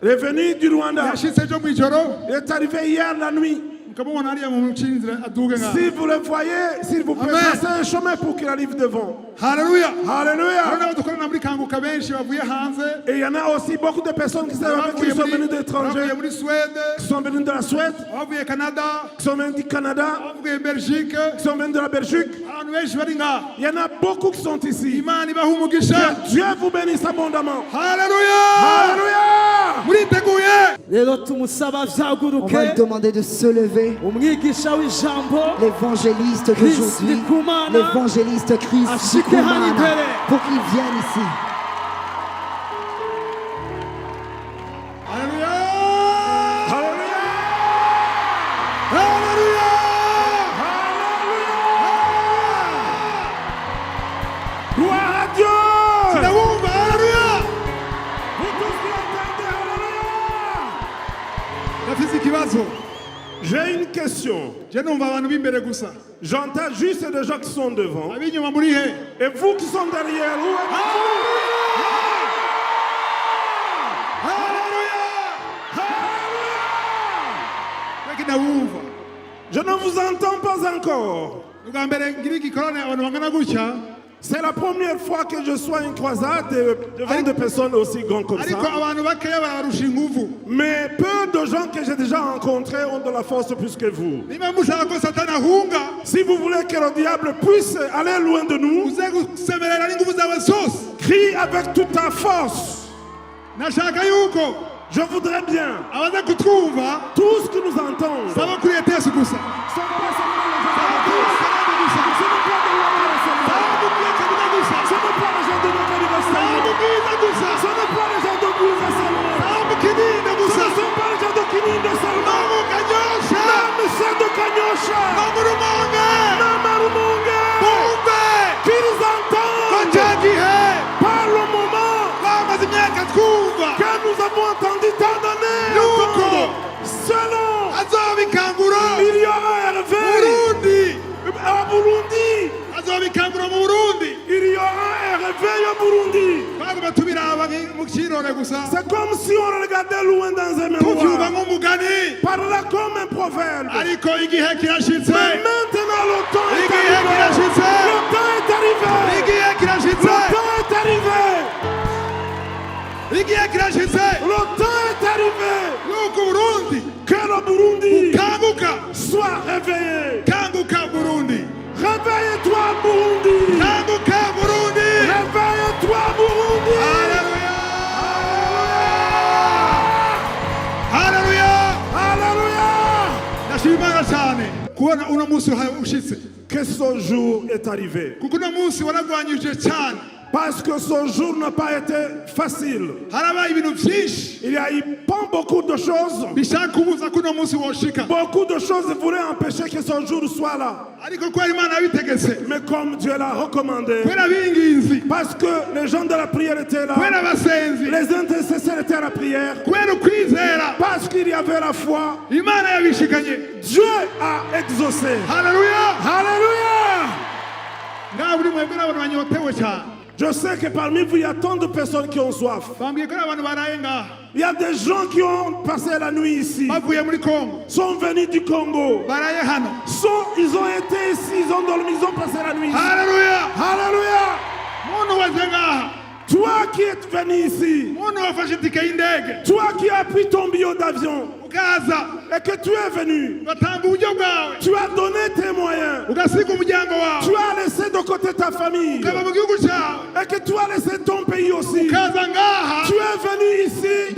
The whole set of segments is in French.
Il est venu du Rwanda. Il est arrivé hier la nuit. Si vous le voyez, s'il vous plaît, passez un chemin pour qu'il arrive devant. Alléluia. Alléluia. Et il y en a aussi beaucoup de personnes qui sont venues de l'étranger, qui sont venues de la Suède, qui sont venues du Canada, qui sont venues de la Belgique. Il y en a beaucoup qui sont ici. Que Dieu vous bénisse abondamment. Alléluia. Alléluia. On va lui demander de se lever. L'évangéliste d'aujourd'hui, l'évangéliste Chris Kumana, pour qu'il vienne ici. Alléluia. Alléluia. Alléluia. Gloire à Dieu. Alléluia. Vous tous qui entendez, alléluia. J'ai une question. J'entends juste des gens qui sont devant. Et vous qui sont derrière, où êtes-vous? Je ne vous entends pas encore. C'est la première fois que je sois une croisade devant des personnes aussi grandes comme ça. Mais peu de gens que j'ai déjà rencontrés ont de la force plus que vous. Si vous voulez que le diable puisse aller loin de nous, crie avec toute ta force. Je voudrais bien tous que nous entendons. C'est comme si on regardait loin dans un miroir. Parle comme un proverbe. Mais maintenant le temps est arrivé. Le temps est arrivé. Le temps est arrivé. Que le Burundi soit réveillé. Réveille-toi Burundi. Réveille-toi Burundi. Que ce jour est arrivé. Parce que ce jour n'a pas été facile. Il y a eu pas beaucoup de choses. Beaucoup de choses voulaient empêcher que ce jour soit là. Mais comme Dieu l'a recommandé, parce que les gens de la prière étaient là, les intercesseurs étaient à la prière, parce qu'il y avait la foi, Dieu a exaucé. Alléluia. Alléluia. Je sais que parmi vous, il y a tant de personnes qui ont soif. Il y a des gens qui ont passé la nuit ici, sont venus du Congo, ils ont été ici, ils ont dormi, ils ont passé la nuit ici. Alléluia. Toi qui es venu ici, toi qui as pris ton billet d'avion et que tu es venu, tu as donné tes moyens, tu as laissé de côté ta famille et que tu as laissé ton pays aussi. Tu es venu ici,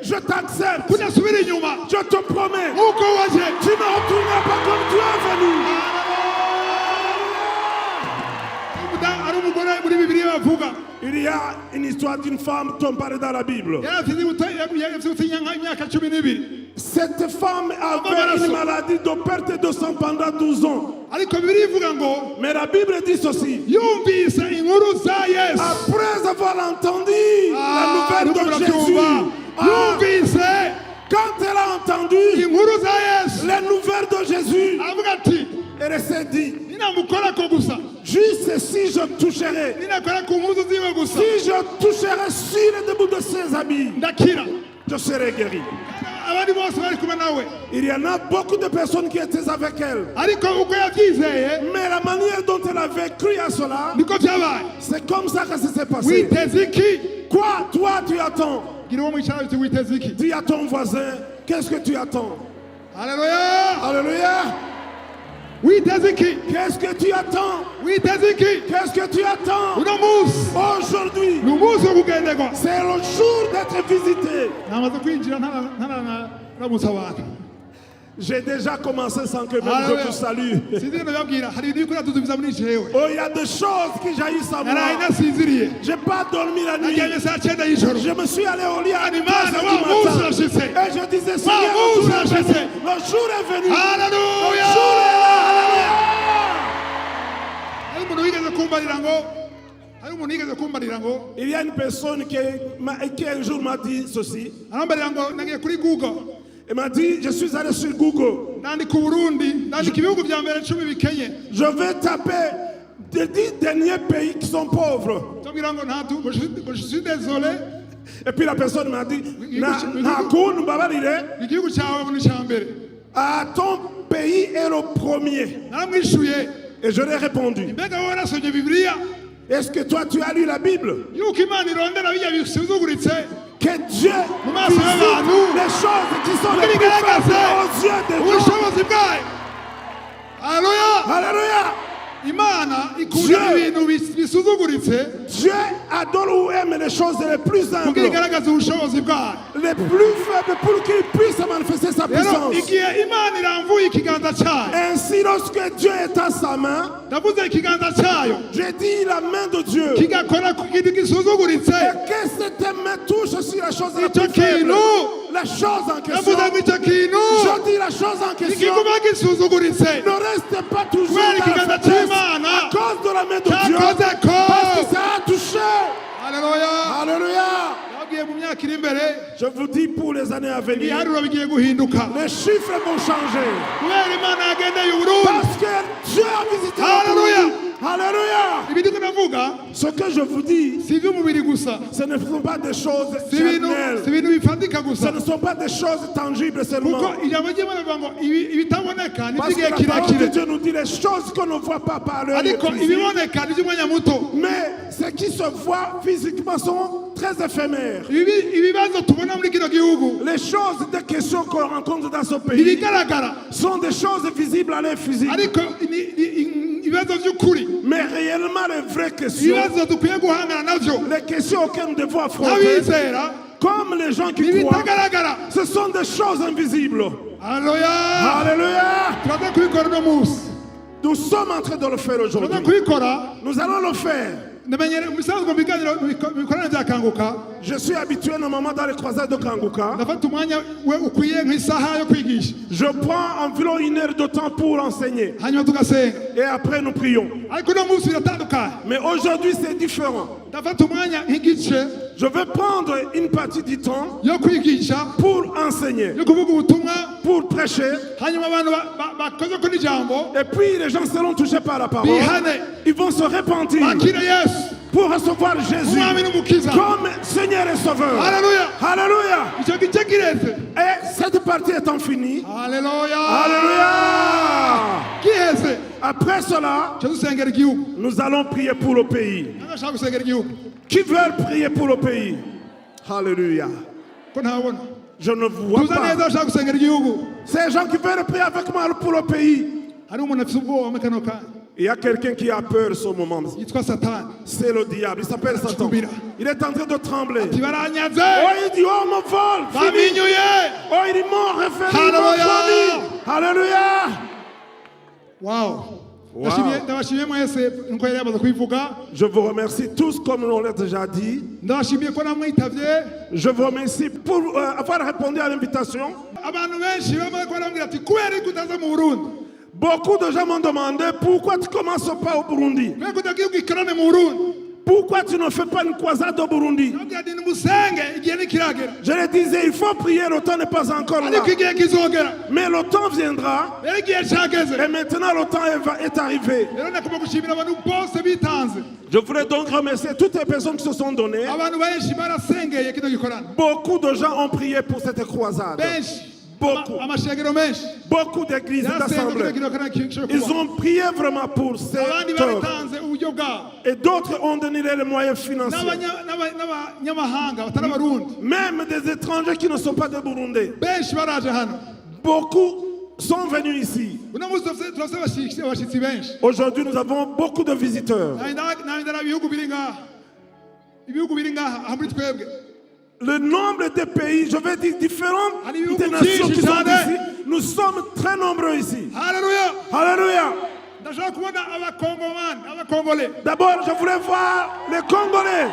je t'accepte, je te promets, tu ne retourneras pas comme tu es venu. Il y a une histoire d'une femme tombée dans la Bible. Cette femme avait une maladie de perte de sang pendant 12 ans. Mais la Bible dit ceci. Après avoir entendu la nouvelle de Jésus, quand elle a entendu les nouvelles de Jésus, elle s'est dit, juste si je toucherai, si je toucherai sur le debout de ses habits, je serai guéri. Il y en a beaucoup de personnes qui étaient avec elle. Mais la manière dont elle avait cru à cela, c'est comme ça que ça s'est passé. Quoi, toi, tu attends? Dis à ton voisin, qu'est-ce que tu attends? Alléluia. Alléluia. Qu'est-ce que tu attends? Qu'est-ce que tu attends? Aujourd'hui, c'est le jour d'être visité. J'ai déjà commencé sans que même je vous salue. Oh, il y a des choses qui jaillissent à moi. Je n'ai pas dormi la nuit. Je me suis allé au lit à 3 heures du matin. Et je disais, Seigneur, le jour est venu. Le jour est là. Il y a une personne qui un jour m'a dit ceci. Elle m'a dit, je suis allé sur Google. Je vais taper les 10 derniers pays qui sont pauvres. Je suis désolé. Et puis la personne m'a dit, ton pays est le premier. Et je lui ai répondu, est-ce que toi tu as lu la Bible? Que Dieu visite les choses qui sont les plus faibles aux yeux de Dieu. Alléluia. Dieu adore ou aime les choses les plus humbles, les plus faibles, pour qu'il puisse manifester sa puissance. Ainsi, lorsque Dieu est à sa main, j'ai dit la main de Dieu, et que cette main touche aussi la chose la plus faible, la chose en question. Je dis la chose en question ne reste pas toujours dans la faiblesse à cause de la main de Dieu, parce que ça a touché. Alléluia. Alléluia. Je vous dis, pour les années à venir, les chiffres vont changer, parce que Dieu a visité le pays. Alléluia. Ce que je vous dis, ce ne sont pas des choses charnelles, ce ne sont pas des choses tangibles seulement. Parce que la parole de Dieu nous dit les choses qu'on ne voit pas par l'œil physique. Mais ce qui se voit physiquement sont très éphémères. Les choses, des questions qu'on rencontre dans ce pays sont des choses visibles à l'œil physique. Mais réellement, les vraies questions, les questions auxquelles nous devons affronter, comme les gens qui croient, ce sont des choses invisibles. Alléluia. Alléluia. Nous sommes en train de le faire aujourd'hui. Nous allons le faire. Je suis habitué normalement dans les croisades de Kanguka. Je prends environ 1 heure de temps pour enseigner. Et après nous prions. Mais aujourd'hui c'est différent. Je vais prendre une partie du temps pour enseigner, pour prêcher. Et puis les gens seront touchés par la parole. Ils vont se repentir pour recevoir Jésus comme Seigneur et Sauveur. Alléluia. Alléluia. Et cette partie étant finie, Alléluia. Alléluia. Après cela, nous allons prier pour le pays. Qui veulent prier pour le pays? Alléluia. Je ne vois pas. Ces gens qui veulent prier avec moi pour le pays. Il y a quelqu'un qui a peur ce moment. C'est le diable. Il s'appelle Satan. Il est en train de trembler. Oh, il dit, oh, mon vol. Oh, il est mort. Alléluia. Wow. Je vous remercie tous comme on l'a déjà dit. Je vous remercie pour avoir répondu à l'invitation. Beaucoup de gens m'ont demandé pourquoi tu ne commences pas au Burundi. Pourquoi tu ne fais pas une croisade au Burundi? Je le disais, il faut prier, le temps n'est pas encore là. Mais le temps viendra. Et maintenant le temps est arrivé. Je voudrais donc remercier toutes les personnes qui se sont données. Beaucoup de gens ont prié pour cette croisade. Beaucoup d'églises d'assemblées. Ils ont prié vraiment pour cette œuvre. Et d'autres ont donné les moyens financiers. Même des étrangers qui ne sont pas des Burundais. Beaucoup sont venus ici. Aujourd'hui, nous avons beaucoup de visiteurs. Le nombre de pays, je vais dire différentes nations qui sont ici, nous sommes très nombreux ici. Alléluia. Alléluia. D'abord, je voulais voir les Congolais.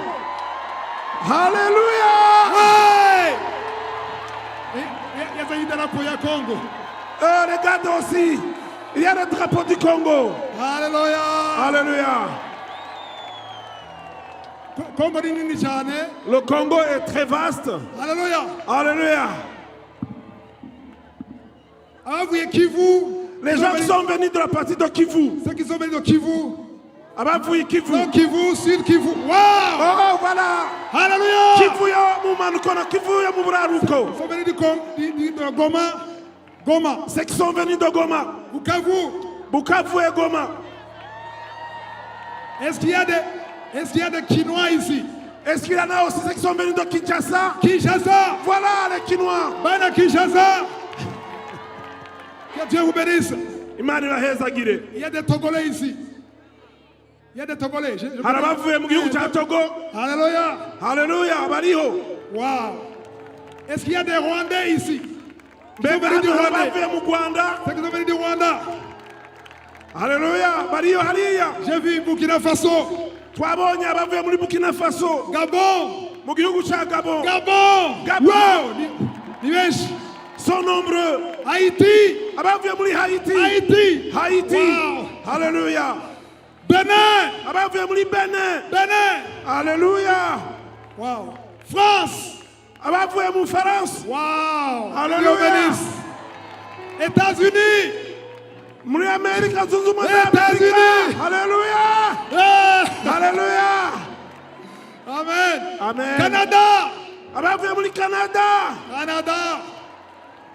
Alléluia. Regarde aussi, il y a le drapeau du Congo. Alléluia. Alléluia. Le Congo est très vaste. Alléluia. Alléluia. Les gens qui sont venus de la partie de Kivu. Ceux qui sont venus de Kivu. Kivu. Non, Kivu, Sud Kivu. Wow. Oh, voilà. Alléluia. Kivu ya Moumanukona, Kivu ya Moubraruko. Ils sont venus de Goma. Goma. Ceux qui sont venus de Goma. Bukavu et Goma. Est-ce qu'il y a des Quinois ici? Est-ce qu'il y en a aussi ceux qui sont venus de Kinshasa? Kinshasa. Voilà les Quinois. Bana Kinshasa. Que Dieu vous bénisse. Il y a des Togolais ici. Il y a des Togolais. Alléluia. Alléluia. Wow. Est-ce qu'il y a des Rwandais ici? Ceux qui sont venus du Rwanda. Alléluia. J'ai vu Burkina Faso. Burkina Faso. Gabon. Gabon. Wow. Sont nombreux. Haïti. Haïti. Wow. Alléluia. Bénin. Bénin. Alléluia. Wow. France. France. Wow. Alléluia. États-Unis. États-Unis. Alléluia. Alléluia. Amen. Amen. Canada. Canada.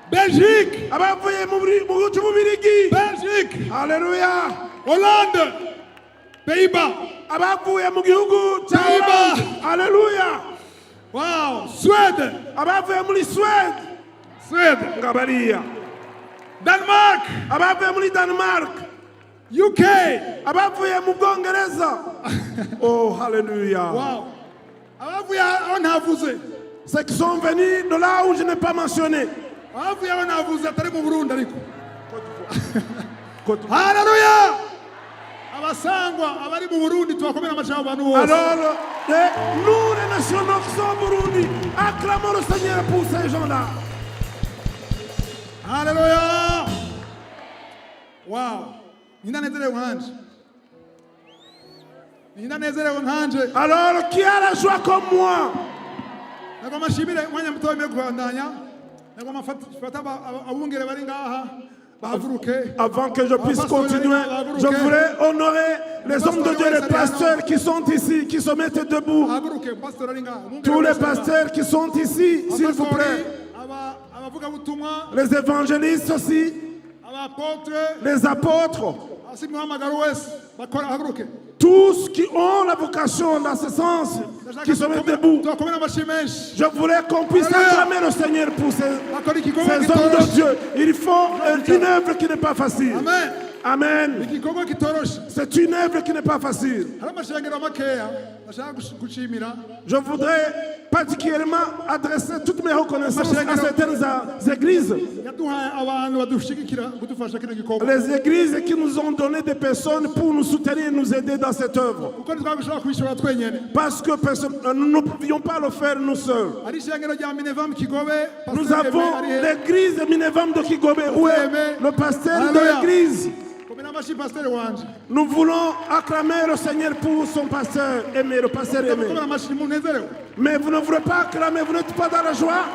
Belgique. Belgique. Alléluia. Hollande. Pays-Bas. Pays-Bas. Alléluia. Wow. Suède. Suède. Danemark. Danemark. UK. Oh, alléluia. Wow. Ceux qui sont venus de là où je n'ai pas mentionné. Alléluia. Alors, nous les nationaux qui sont au Burundi, acclamons le Seigneur pour ces gens-là. Alléluia. Wow. Alors, qui a la joie comme moi? Avant que je puisse continuer, je voudrais honorer les hommes de Dieu, les pasteurs qui sont ici, qui se mettent debout. Tous les pasteurs qui sont ici, s'il vous plaît. Les évangélistes aussi. Les apôtres. Tous qui ont la vocation dans ce sens, qui se mettent debout. Je voulais qu'on puisse acclamer le Seigneur pour ces hommes de Dieu. Il faut une œuvre qui n'est pas facile. Amen. C'est une œuvre qui n'est pas facile. Je voudrais particulièrement adresser toutes mes reconnaissances à certaines églises. Les églises qui nous ont donné des personnes pour nous soutenir et nous aider dans cette œuvre. Parce que nous ne pouvions pas le faire nous seuls. Nous avons l'église de Minevam de Kigobe, où est le pasteur de l'église. Nous voulons acclamer le Seigneur pour son pasteur aimé, le pasteur aimé. Mais vous ne voulez pas acclamer, vous n'êtes pas dans la joie.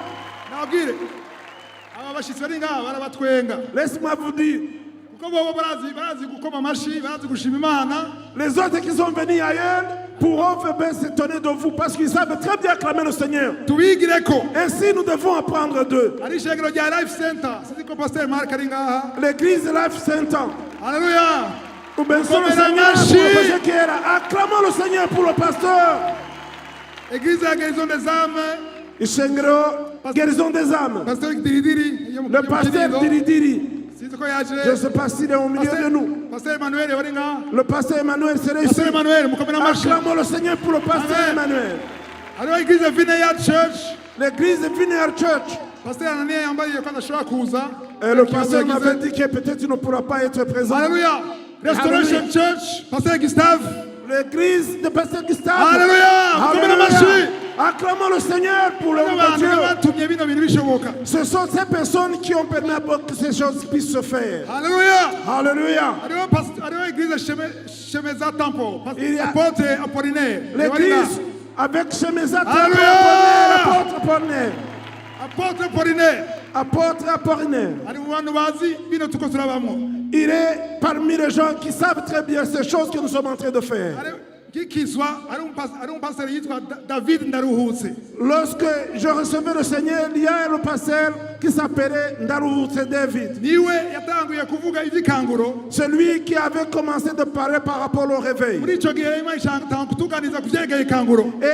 Laisse-moi vous dire. Les autres qui sont venus ailleurs pourront bien s'étonner de vous parce qu'ils savent très bien acclamer le Seigneur. Ainsi, nous devons apprendre d'eux. L'église Life Center. Alléluia. Acclamons le Seigneur pour le pasteur. Église de la guérison des âmes. Guérison des âmes. Le pasteur Diridiri. Je ne sais pas s'il est au milieu de nous. Le pasteur Emmanuel serait ici. Acclamons le Seigneur pour le pasteur Emmanuel. L'église de Vineyard Church. L'église de Vineyard Church. Et le pasteur m'avait dit que peut-être il ne pourra pas être présent. Alléluia. Restoration Church. Pasteur Gustave. L'église de pasteur Gustave. Alléluia. Acclamons le Seigneur pour le Dieu. Ce sont ces personnes qui ont permis que ces choses puissent se faire. Alléluia. Alléluia. L'église avec Shemeza Tempo, l'apôtre Apollinaire. Apôtre Apollinaire. Apôtre Apollinaire. Il est parmi les gens qui savent très bien ces choses que nous sommes en train de faire. Lorsque je recevais le Seigneur, il y a le pasteur qui s'appelait Ndaruhutse David. Celui qui avait commencé de parler par rapport au réveil. Et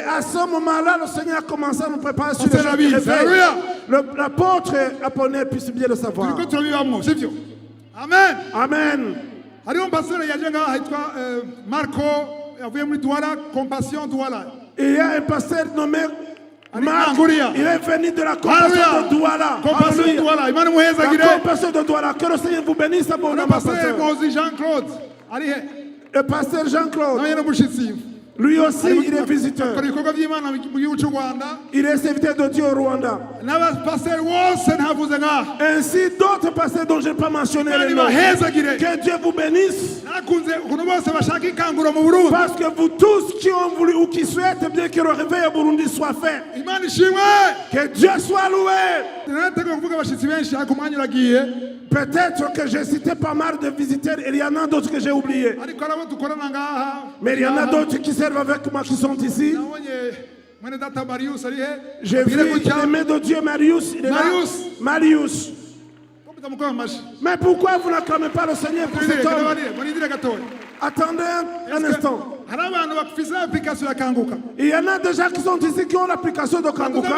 à ce moment-là, le Seigneur a commencé à nous préparer sur le réveil. L'apôtre Apollinaire puisse bien le savoir. Amen. Amen. Il y a un pasteur nommé Marc. Il est venu de la compassion de Douala. La compassion de Douala. Que le Seigneur vous bénisse abondamment. Le pasteur Jean-Claude. Lui aussi, il est visiteur. Il est serviteur de Dieu au Rwanda. Ainsi, d'autres pasteurs dont je n'ai pas mentionné les noms. Que Dieu vous bénisse. Parce que vous tous qui ont voulu ou qui souhaitent bien que le réveil au Burundi soit fait. Que Dieu soit loué. Peut-être que j'ai cité pas mal de visiteurs et il y en a d'autres que j'ai oubliés. Mais il y en a d'autres qui servent avec moi qui sont ici. J'ai vu l'aimé de Dieu Marius. Il est là. Marius. Mais pourquoi vous n'acclamez pas le Seigneur pour cet homme? Attendez un instant. Il y en a déjà qui sont ici qui ont l'application de Kanguka.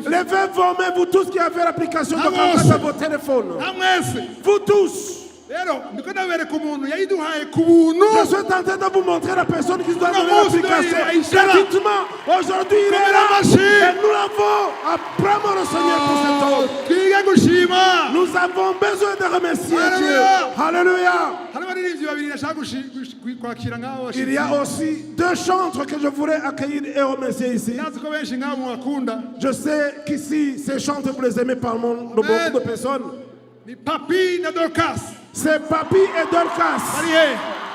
Levez vos mains, vous tous qui avez l'application de Kanguka sur vos téléphones. Vous tous. Je suis en train de vous montrer la personne qui doit donner l'application. Gratuitement. Aujourd'hui, il est là. Et nous l'avons. Apprends le Seigneur pour cet homme. Nous avons besoin de remercier Dieu. Alléluia. Il y a aussi deux chantres que je voudrais accueillir et remercier ici. Je sais qu'ici, ces chantres, vous les aimez par le monde de beaucoup de personnes. C'est Papi et Dorcas.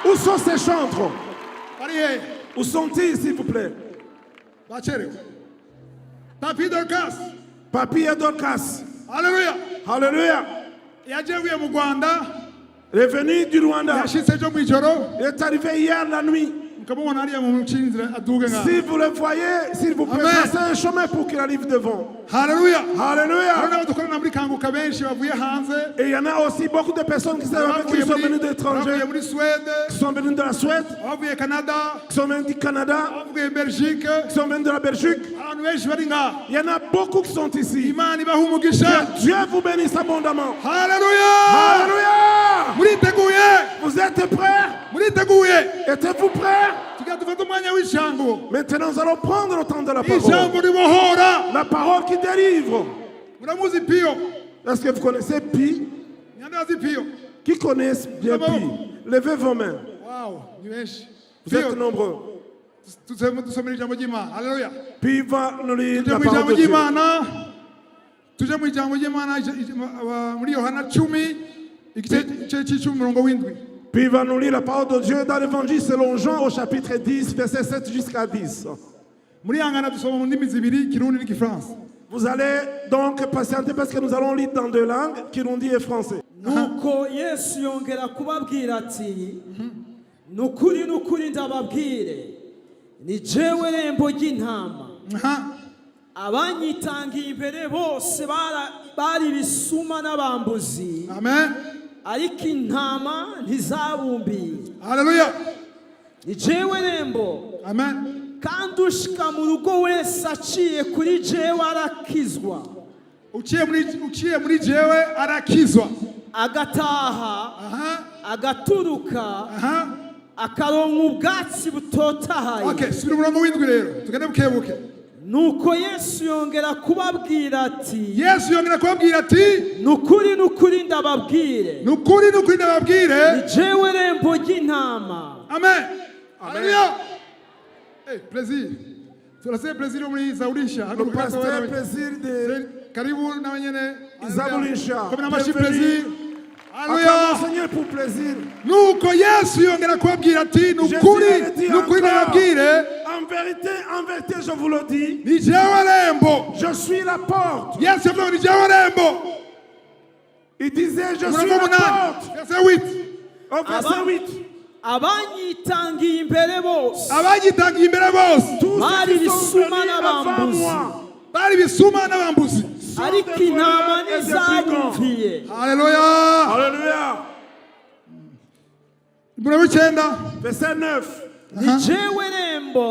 Où sont ces chantres? Où sont-ils, s'il vous plaît? Papi Dorcas. Papi et Dorcas. Alléluia. Alléluia. Il est venu du Rwanda. Il est arrivé hier la nuit. Si vous le voyez, s'il vous plaît, passez un chemin pour qu'il arrive devant. Alléluia. Alléluia. Et il y en a aussi beaucoup de personnes qui sont venues de l'étranger, qui sont venues de la Suède, qui sont venues du Canada, qui sont venues de la Belgique. Il y en a beaucoup qui sont ici. Que Dieu vous bénisse abondamment. Alléluia. Alléluia. Vous êtes prêts? Êtes-vous prêts? Maintenant, nous allons prendre le temps de la parole. La parole qui délivre. Est-ce que vous connaissez Pi? Qui connaissent bien Pi? Levez vos mains. Vous êtes nombreux. Pi va nous lire la parole de Dieu. Tuje mu ijambo ry'Imana muri Yohana 10 igice cy'icumi umurongo w'indwi. Puis il va nous lire la parole de Dieu dans l'évangile selon Jean au chapitre 10, verset 7 jusqu'à 10. Vous allez donc patienter parce que nous allons lire dans deux langues, Kirundi et français. Nuko Yesu yongera kubabwira ati nukuri nukuri ndababwire ni jewe rembo ry'intama abanyitangiye imbere bose bari bisuma n'abambuzi ariko intama ntizabumbiye. Haleluya. Ni jewe rembo kandi ushika mu rugo wese aciye kuri jewe arakizwa. Uciye muri jewe arakizwa, agataha agaturuka akaronka ubwatsi butotahaye. Okay, subira umurongo w'indwi rero tugende bukebuke. Nuko Yesu yongera kubabwira ati nukuri nukuri ndababwire ni jewe rembo ry'intama. Amen. Haleluya. Plaisir. Tunasema plaisir muri Zaulisha. Le pasteur plaisir de karibu na wenyene Zaulisha. Comme na mashi plaisir. Haleluya. Seigneur pour plaisir. Nuko Yesu yongera kubabwira ati nukuri ndababwire. En vérité, je vous le dis. Ni jewe rembo. Je suis la porte. Yesu avuga ni jewe rembo. Il disait je suis la porte. Verset 8. Au verset 8. Abanyitangiye imbere bose bari bisuma n'abambuzi ariko intama ntizabumviye. Haleluya. Haleluya. Verset 9. Ni jewe rembo,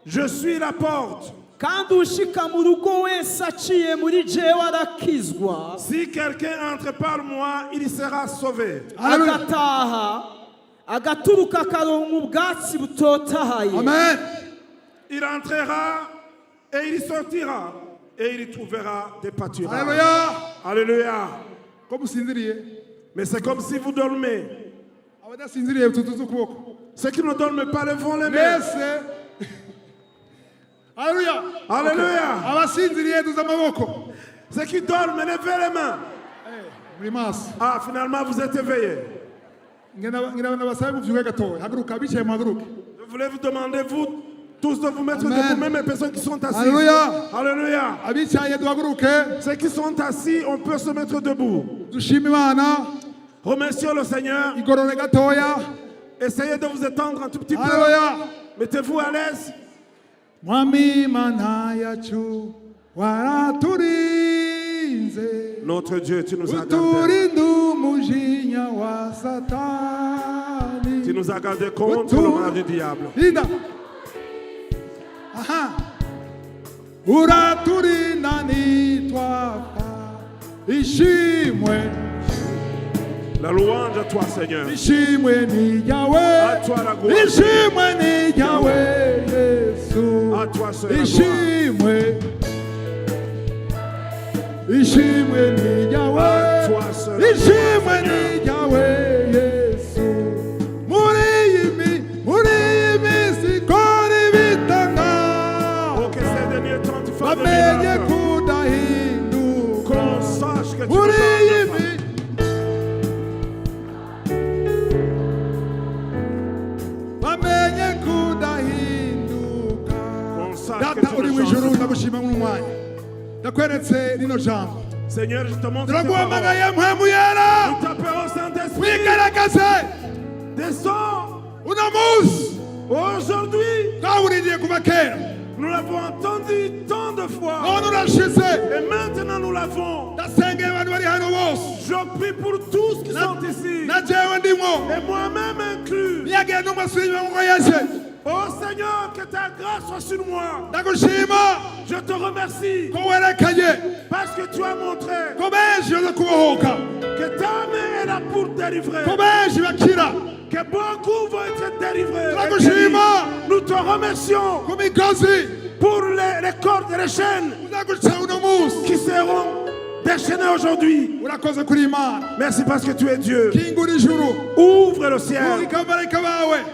je suis la porte. kandi ushika mu rugo wese aciye muri jewe arakizwa. Si quelqu'un entre par moi, il sera sauvé. Agataha agaturuka akaronka ubwatsi butotahaye. Amen. Il entrera et il sortira et il y trouvera des pâturages. Alléluia. Alléluia. Comme usinziriye. Mais c'est comme si vous dormez. Abadasinziriye tutuze ukuboko. Ceux qui ne dorment pas levons les mains. Alléluia. Alléluia. Abasinziriye tuza amaboko. Ceux qui dorment levez les mains. Ah, finalement vous êtes éveillés. Je voulais vous demander, vous tous, de vous mettre debout, même les personnes qui sont assises. Alléluia. Alléluia. Ceux qui sont assis, on peut se mettre debout. Remercions le Seigneur. Essayez de vous étendre un tout petit peu. Mettez-vous à l'aise. Notre Dieu, tu nous as gardés. Tu nous as gardés contre le mal du diable. La louange à toi, Seigneur. À toi la gloire. À toi seul la gloire. À toi seul la gloire. Oh, que ces derniers temps tu fasses des miracles. Que l'on sache que tu nous donnes. Seigneur, je te montre tes paroles. Nous t'appelons Saint-Esprit. Descends. Aujourd'hui, nous l'avons entendu tant de fois. Et maintenant nous l'avons. Je prie pour tous qui sont ici. Et moi-même inclus. Oh Seigneur, que ta grâce soit sur moi. Je te remercie parce que tu as montré que ta main est là pour délivrer. Que beaucoup vont être délivrés. Nous te remercions pour les cordes et les chaînes qui seront déchaînées aujourd'hui. Merci parce que tu es Dieu. Ouvre le ciel.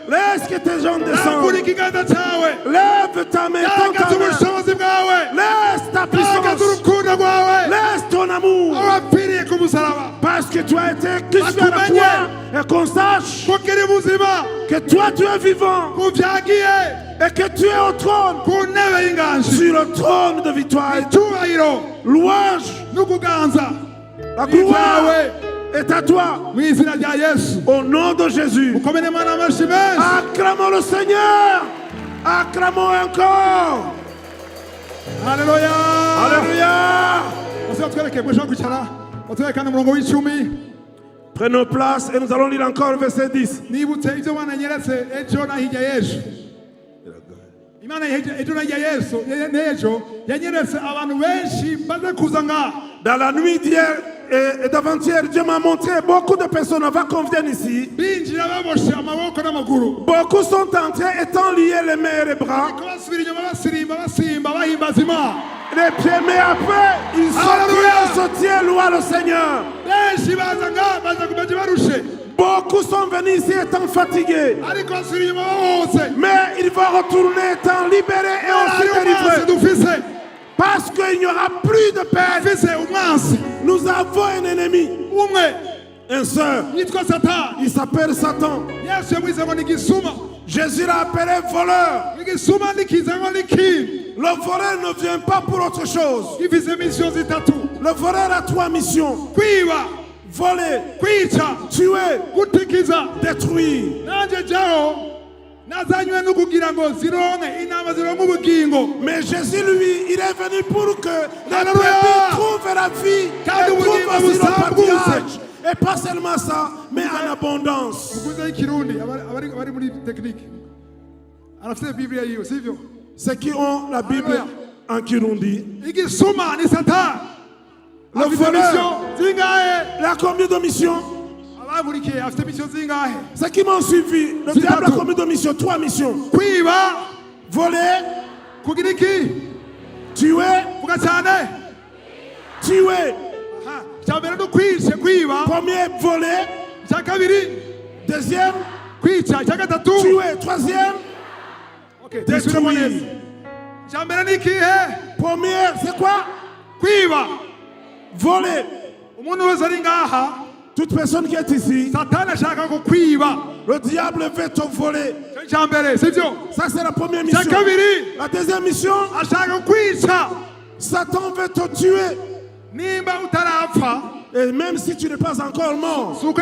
Laisse que tes gens descendent. Lève ta main, laisse ta puissance. Laisse ton amour. Parce que tu as été crucifié à la croix Et qu'on sache que toi tu es vivant. Et que tu es au trône. Sur le trône de victoire. Louange. La gloire est à toi. Au nom de Jésus. Acclamons le Seigneur. Acclamons encore. Alléluia. Alléluia. Prenons place et nous allons lire encore le verset 10. Dans la nuit d'hier et d'avant-hier, Dieu m'a montré beaucoup de personnes avant qu'on vienne ici. Beaucoup sont entrés étant liés les mains et les bras. Les pieds, mais après, ils sortirent, louent le Seigneur. Beaucoup sont venus ici étant fatigués. Mais ils vont retourner étant libérés et aussi délivrés. Parce qu'il n'y aura plus de peine. Nous avons un ennemi. Un seul. Il s'appelle Satan. Jésus l'a appelé voleur. Le voleur ne vient pas pour autre chose. Le voleur a 3 missions. Voler, tuer, détruire. Mais Jésus, lui, il est venu pour que les brebis trouvent la vie et trouvent aussi le pâturage. Et pas seulement ça, mais en abondance. Ceux qui ont la Bible en Kirundi, le voleur, il a combien de missions? Ceux qui m'ont suivi, le diable a combien de missions? 3 missions. Voler, tuer. Premier, voler. Deuxième, tuer. Troisième, détruire. Première, c'est quoi? Voler. Toute personne qui est ici, le diable veut te voler. Ça, c'est la première mission. La deuxième mission, Satan veut te tuer. Et même si tu n'es pas encore mort, c'est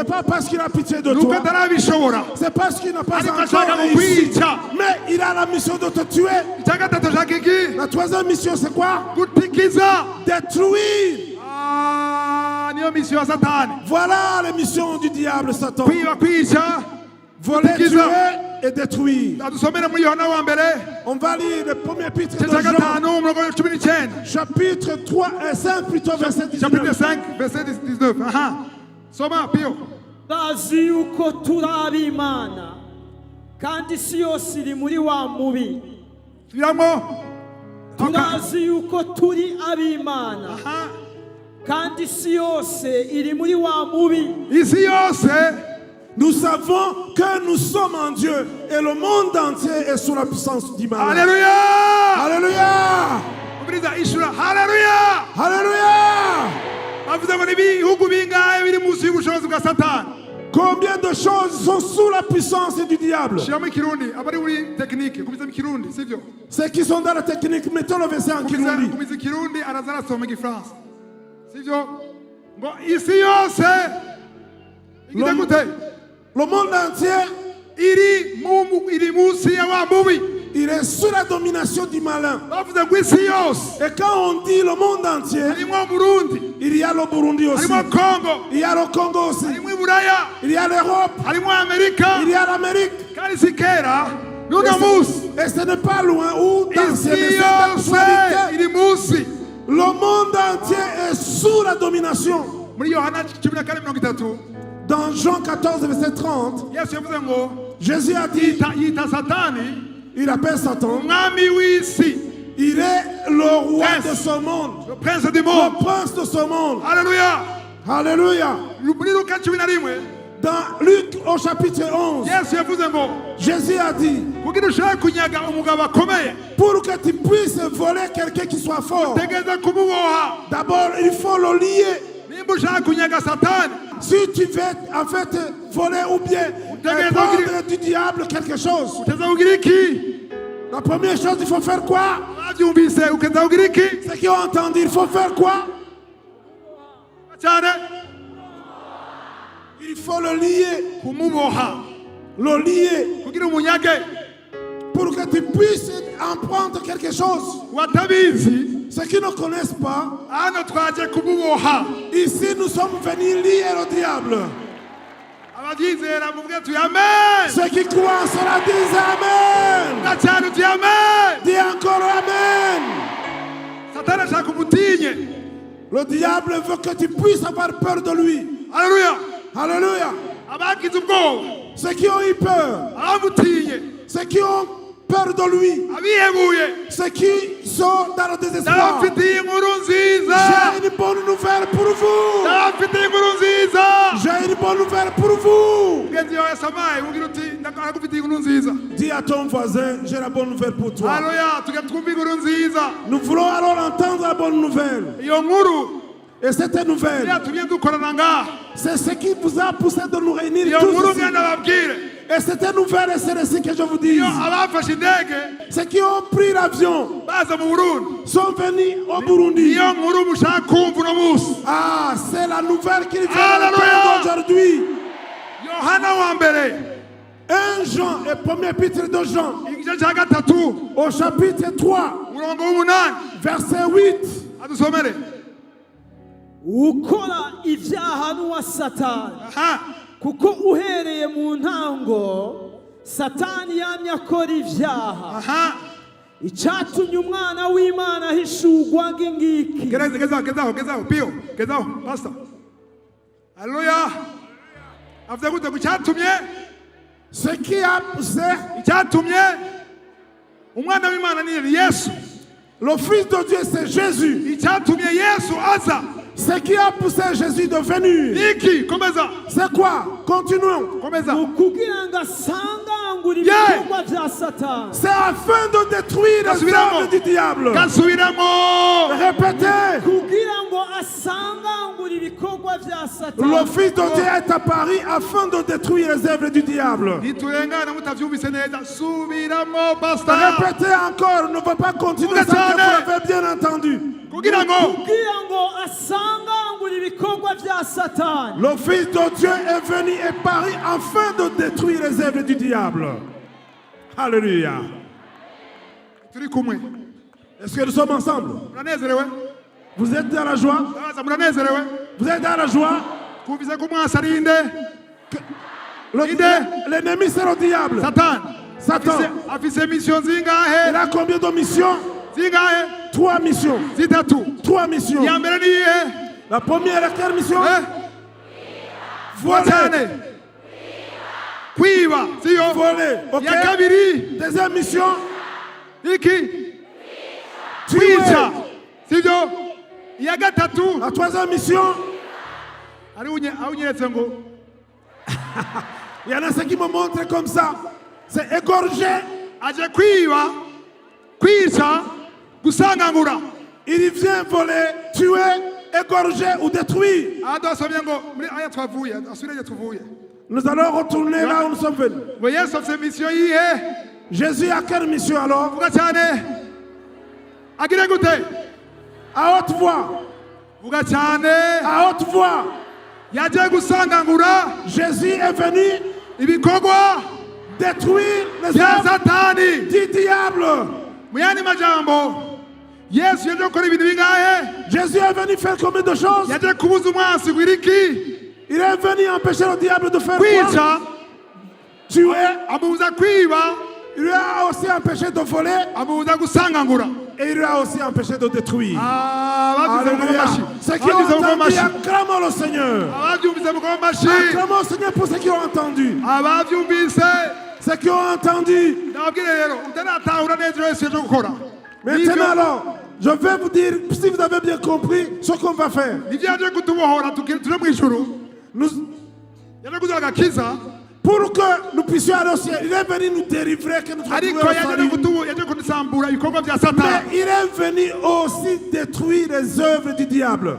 pas parce qu'il a pitié de toi, c'est parce qu'il n'a pas encore réussi. Mais il a la mission de te tuer. La troisième mission, c'est quoi? Détruire. Voilà les missions du diable, Satan. Voler, tuer et détruire. On va lire le premier épître de Jean, chapitre 3 et 5, plutôt verset 19. Chapitre 5, verset 19. Soma, Pio. Tazi yuko turi ab'Imana kandi isi yose iri muri wa mubi. Turazi yuko turi ab'Imana kandi isi yose iri muri wa mubi. Isi yose. Nous savons que nous sommes en Dieu et le monde entier est sous la puissance du mal. Alléluia! Alléluia! Alléluia! Alléluia! Combien de choses sont sous la puissance du diable? Ceux qui sont dans la technique, mettons le verset en Kirundi. Le monde entier, il est sous la domination du malin. Et quand on dit le monde entier, il y a le Burundi aussi, il y a le Congo aussi, il y a l'Europe, il y a l'Amérique. Et ce n'est pas loin où dans le monde entier est sous la domination. Dans Jean 14, verset 30, Jésus a dit, il appelle Satan, il est le roi de ce monde, le prince de ce monde. Alléluia. Alléluia. Dans Luc au chapitre 11, Jésus a dit, pour que tu puisses voler quelqu'un qui soit fort, d'abord il faut le lier. Si tu veux en fait voler ou bien prendre du diable quelque chose, la première chose, il faut faire quoi? Ceux qui ont entendu, il faut faire quoi? Il faut le lier. Le lier. Pour que tu puisses en prendre quelque chose. Ceux qui ne connaissent pas, ici nous sommes venus lier le diable. Ceux qui croient en cela disent Amen. Dis encore Amen. Le diable veut que tu puisses avoir peur de lui. Alléluia. Alléluia. Ceux qui ont eu peur, ceux qui ont peur de lui, ceux qui sont dans le désespoir, j'ai une bonne nouvelle pour vous. J'ai une bonne nouvelle pour vous. Dis à ton voisin, j'ai la bonne nouvelle pour toi. Nous voulons alors entendre la bonne nouvelle. Et cette nouvelle, c'est ce qui vous a poussé de nous réunir tous ici. Et cette nouvelle, c'est ce que je vous dis. Ceux qui ont pris l'avion sont venus au Burundi. Ah, c'est la nouvelle qu'ils viennent d'entendre aujourd'hui. 1 Jean, et premier épître de Jean, au chapitre 3, verset 8. ukora ibyaha n'uwa Satani kuko uhereye mu ntango Satani yamye akora ibyaha icyatumye umwana w'Imana ahishurwa ngingiki. Gezaho pio pastor. Alléluia. Avuze gute gucyatumye ce qui a poussé icyatumye umwana w'Imana ni Yesu. Le fils de Dieu, c'est Jésus. Icyatumye Yesu aza. Ce qui a poussé Jésus de venir. C'est quoi? Continuons. C'est afin de détruire les œuvres du diable. Répétez. Le Fils de Dieu est apparu afin de détruire les œuvres du diable. Répétez encore. Ne va pas continuer ce que vous avez bien entendu. Le Fils de Dieu est venu et paru afin de détruire les œuvres du diable. Alléluia. Est-ce que nous sommes ensemble? Vous êtes dans la joie? Vous êtes dans la joie? L'ennemi, c'est le diable. Satan. Il a combien de missions? 3 missions. 3 missions. La première est quelle mission? Voler. Voler. Okay. Deuxième mission. Tuer. La troisième mission. Il y en a ceux qui me montrent comme ça. C'est égorger. Il vient voler, tuer, égorger ou détruire. Nous allons retourner là où nous sommes venus. Jésus a quelle mission alors? À haute voix. À haute voix. Jésus est venu détruire les œuvres du diable. Jésus est venu faire combien de choses? Il est venu empêcher le diable de faire quoi? Tuer. Il lui a aussi empêché de voler. Et il lui a aussi empêché de détruire. Alléluia. Ceux qui ont entendu, acclamons le Seigneur. Acclamons le Seigneur pour ceux qui ont entendu. Ceux qui ont entendu. Maintenant alors, je vais vous dire, si vous avez bien compris, ce qu'on va faire. Pour que nous puissions aller au ciel, il est venu nous délivrer, que nous trouvions le salut. Mais il est venu aussi détruire les œuvres du diable.